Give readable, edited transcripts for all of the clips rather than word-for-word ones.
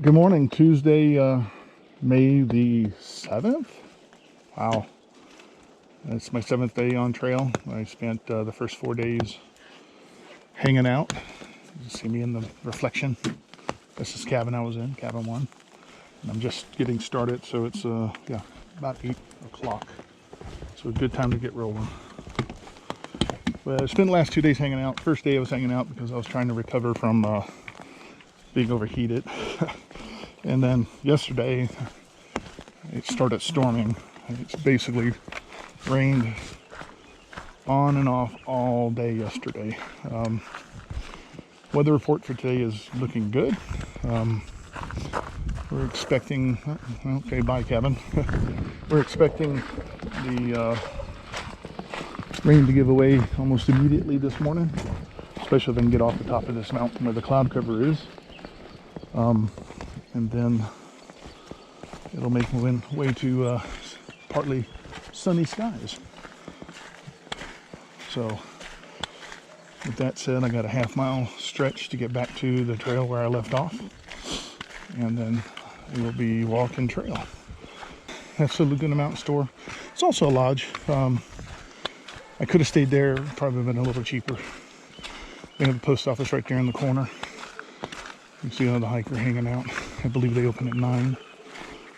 Good morning, Tuesday, May the 7th. Wow, it's my 7th day on trail. I spent the first 4 days hanging out. You see me in the reflection. This is cabin I was in, cabin 1. And I'm just getting started, so it's yeah, about 8 o'clock. So a good time to get rolling. Well, I spent the last 2 days hanging out. First day I was hanging out because I was trying to recover from being overheated. And then yesterday it started storming. It's basically rained on and off all day yesterday. Weather report for today is looking good. We're expecting, okay, bye Kevin. We're expecting the rain to give away almost immediately this morning, especially if I can get off the top of this mountain where the cloud cover is. And then it'll make my way to partly sunny skies. So with that said, I got a half-mile stretch to get back to the trail where I left off, and then we'll be walking trail. That's the Laguna Mountain Store. It's also a lodge. I could have stayed there, probably been a little cheaper. They have a post office right there in the corner. You see another hiker hanging out. I believe they open at 9.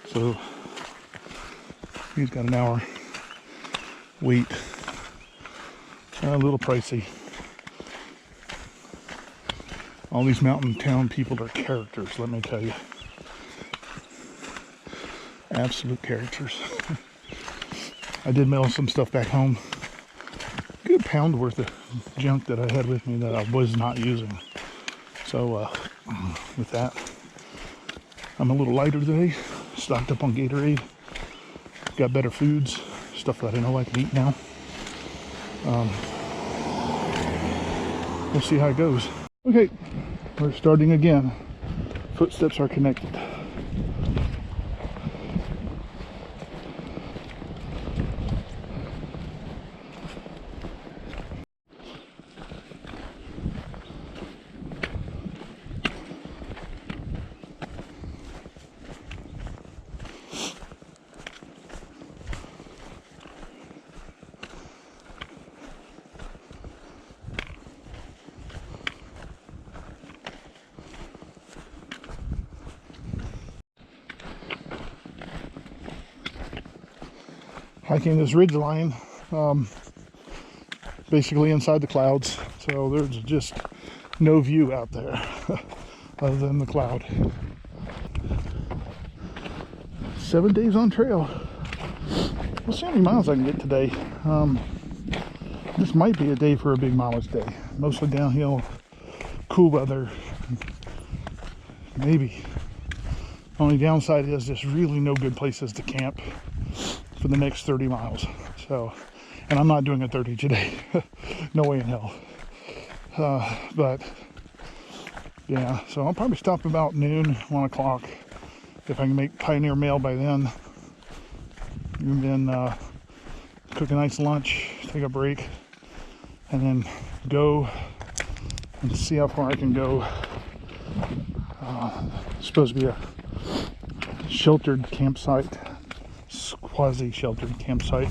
So he's got an hour wait. A little pricey. All these mountain town people are characters, let me tell you. Absolute characters. I did mail some stuff back home. Good pound worth of junk that I had with me that I was not using. So with that, I'm a little lighter today. Stocked up on Gatorade. Got better foods, stuff that I know I can eat now. We'll see how it goes. Okay, we're starting again. Footsteps are connected. Hiking this ridge line, basically inside the clouds, so there's just no view out there other than the cloud. 7 days on trail. We'll see how many miles I can get today. This might be a day for a big mileage day. Mostly downhill, cool weather, maybe. Only downside is there's really no good places to camp for the next 30 miles. So, and I'm not doing a 30 today. No way in hell. But yeah, so I'll probably stop about noon, 1 o'clock, if I can make Pioneer Mail by then. And then cook a nice lunch, take a break, and then go and see how far I can go. It's supposed to be a sheltered campsite, quasi-sheltered campsite,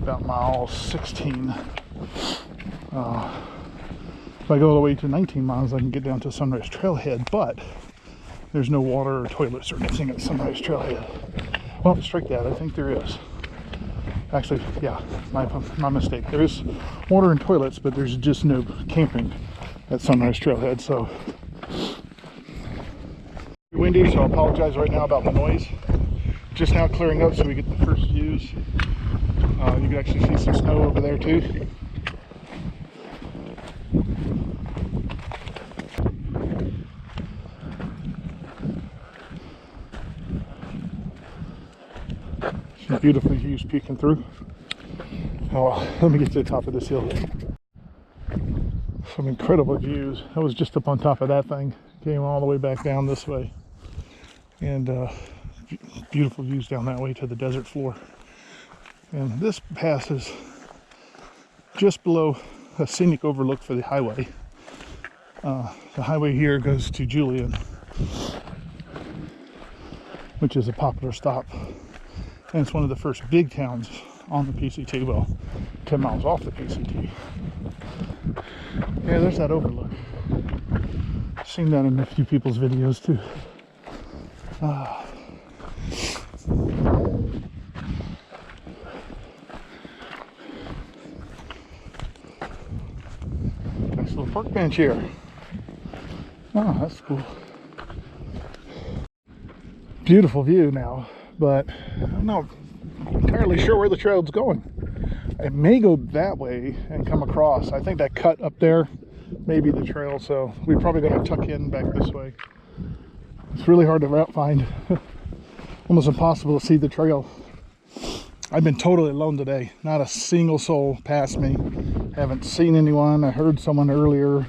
about mile 16. If I go all the way to 19 miles, I can get down to Sunrise Trailhead, but there's no water or toilets or anything at Sunrise Trailhead. Well, strike that, I think there is. Actually, yeah, my mistake. There is water and toilets, but there's just no camping at Sunrise Trailhead, so. Windy, so I apologize right now about the noise. Just now clearing up so we get the first views. You can actually see some snow over there too. Some beautiful views peeking through. Oh, let me get to the top of this hill. Some incredible views. I was just up on top of that thing. Came all the way back down this way. And beautiful views down that way to the desert floor. And this passes just below a scenic overlook for the highway. The highway here goes to Julian. which is a popular stop. And it's one of the first big towns on the PCT, well, 10 miles off the PCT. Yeah, there's that overlook. Seen that in a few people's videos too. Nice little park bench here. Oh, that's cool. Beautiful view now, but I'm not entirely sure where the trail's going. It may go that way and come across. I think that cut up there may be the trail, so we're probably going to tuck in back this way. It's really hard to route find. Almost impossible to see the trail. I've been totally alone today. Not a single soul passed me. Haven't seen anyone. I heard someone earlier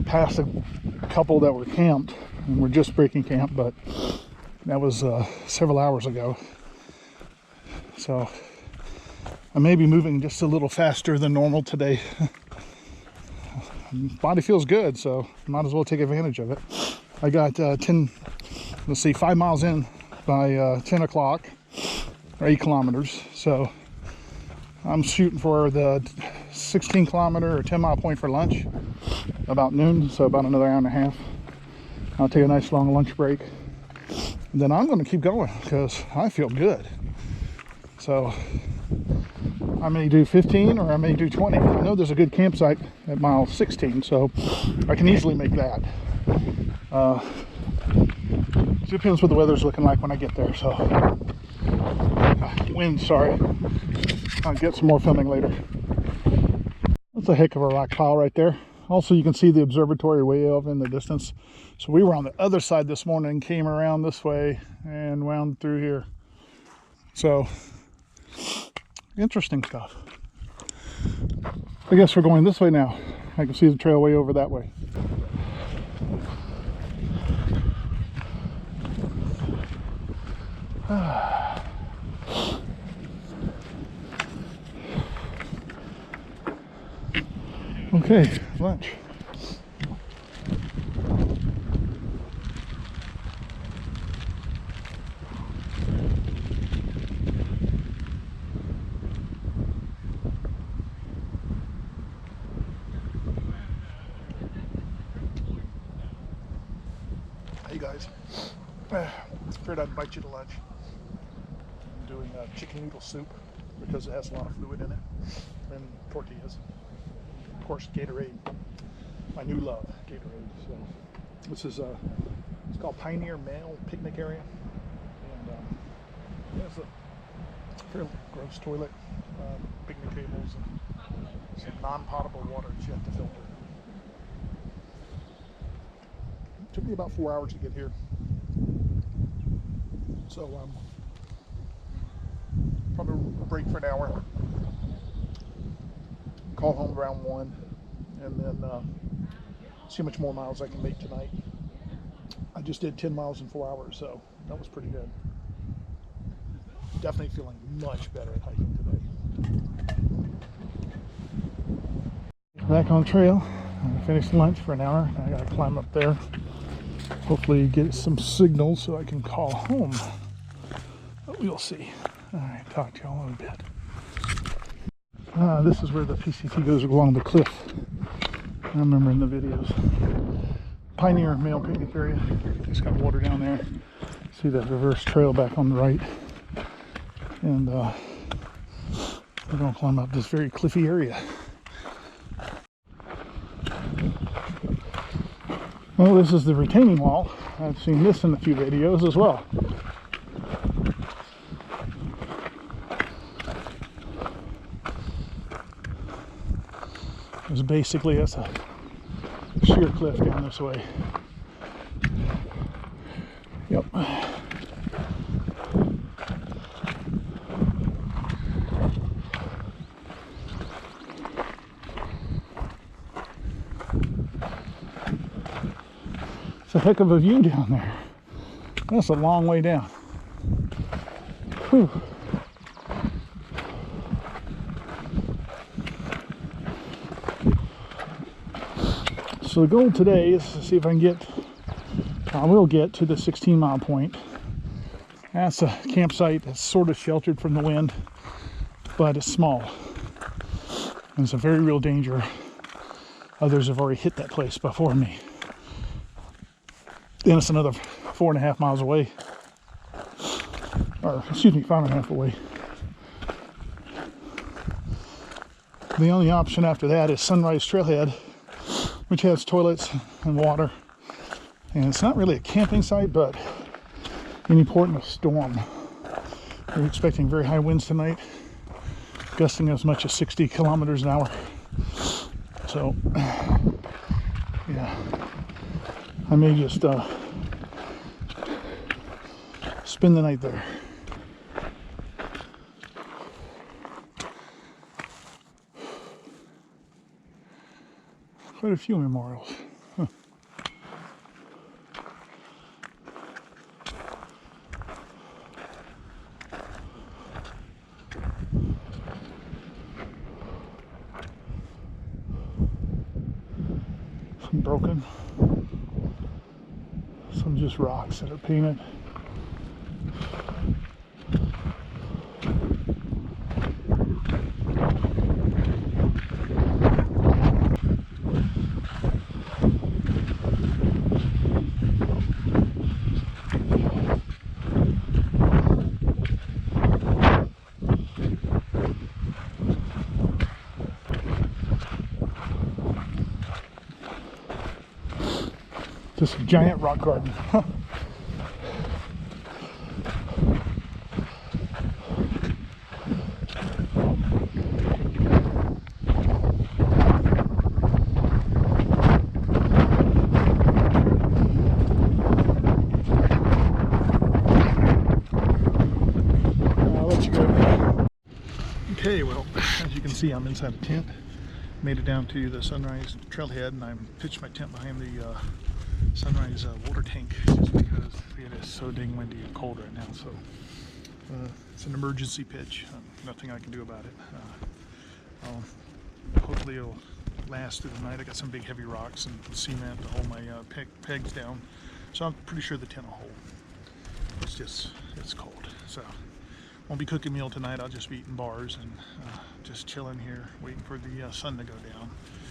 pass a couple that were camped, and we're just breaking camp, but that was several hours ago. So I may be moving just a little faster than normal today. Body feels good, so might as well take advantage of it. I got 5 miles in by 10 o'clock, or 8 kilometers. So I'm shooting for the 16 kilometer or 10 mile point for lunch about noon, so about another hour and a half. I'll take a nice long lunch break. And then I'm going to keep going because I feel good. So I may do 15 or I may do 20. I know there's a good campsite at mile 16, so I can easily make that. It depends what the weather's looking like when I get there. So wind, sorry. I'll get some more filming later. That's a heck of a rock pile right there. Also, you can see the observatory way off in the distance. So we were on the other side this morning, came around this way and wound through here. So interesting stuff. I guess we're going this way now. I can see the trail way over that way. Okay, lunch. Hey guys, figured I'd invite you to lunch. I'm doing chicken noodle soup because it has a lot of fluid in it, and tortillas. Of course, Gatorade, my new love, Gatorade. So this is it's called Pioneer Male Picnic Area, and it has a fairly gross toilet, picnic tables, and some non-potable water that you have to filter. It took me about 4 hours to get here, so probably break for an hour, call home around 1, and then see how much more miles I can make tonight. I just did 10 miles in 4 hours, so that was pretty good. Definitely feeling much better at hiking today. Back on trail. I finished lunch for an hour. I gotta climb up there. Hopefully get some signal so I can call home. But we'll see. Alright, talk to y'all in a bit. This is where the PCT goes along the cliff. I remember in the videos. Pioneer Male Picnic Area. Just got water down there. See that reverse trail back on the right. And we're going to climb up this very cliffy area. Well, this is the retaining wall. I've seen this in a few videos as well. It's basically, that's a sheer cliff down this way. Yep. It's a heck of a view down there. That's a long way down. Whew. So the goal today is to see if I can get, I will get to the 16 mile point That's a campsite that's sort of sheltered from the wind, but it's small. And it's a very real danger. Others have already hit that place before me. Then it's another 4.5 miles away. Or, excuse me, 5.5 away. The only option after that is Sunrise Trailhead, which has toilets and water. And it's not really a camping site, but any port in a storm. We're expecting very high winds tonight, gusting as much as 60 kilometers an hour. So, yeah, I may just spend the night there. Quite a few memorials. Huh. Some broken. Some just rocks that are painted. Just a giant rock garden. I'll let you go. Okay, well, as you can see, I'm inside a tent. Made it down to the Sunrise Trailhead, and I pitched my tent behind the Sunrise water tank just because it is so dang windy and cold right now. So it's an emergency pitch. Nothing I can do about it. Hopefully it'll last through the night. I got some big heavy rocks and cement to hold my pegs down, so I'm pretty sure the tent will hold. It's cold, so won't be cooking a meal tonight. I'll just be eating bars and just chilling here, waiting for the sun to go down.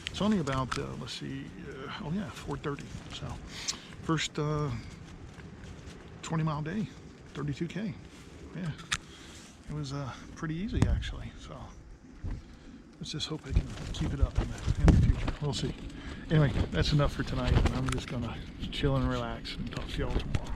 It's only about, let's see, oh yeah, 4:30. So first 20-mile day, 32K. Yeah, it was pretty easy actually. So let's just hope I can keep it up in the future. We'll see. Anyway, that's enough for tonight. I'm just gonna chill and relax and talk to y'all tomorrow.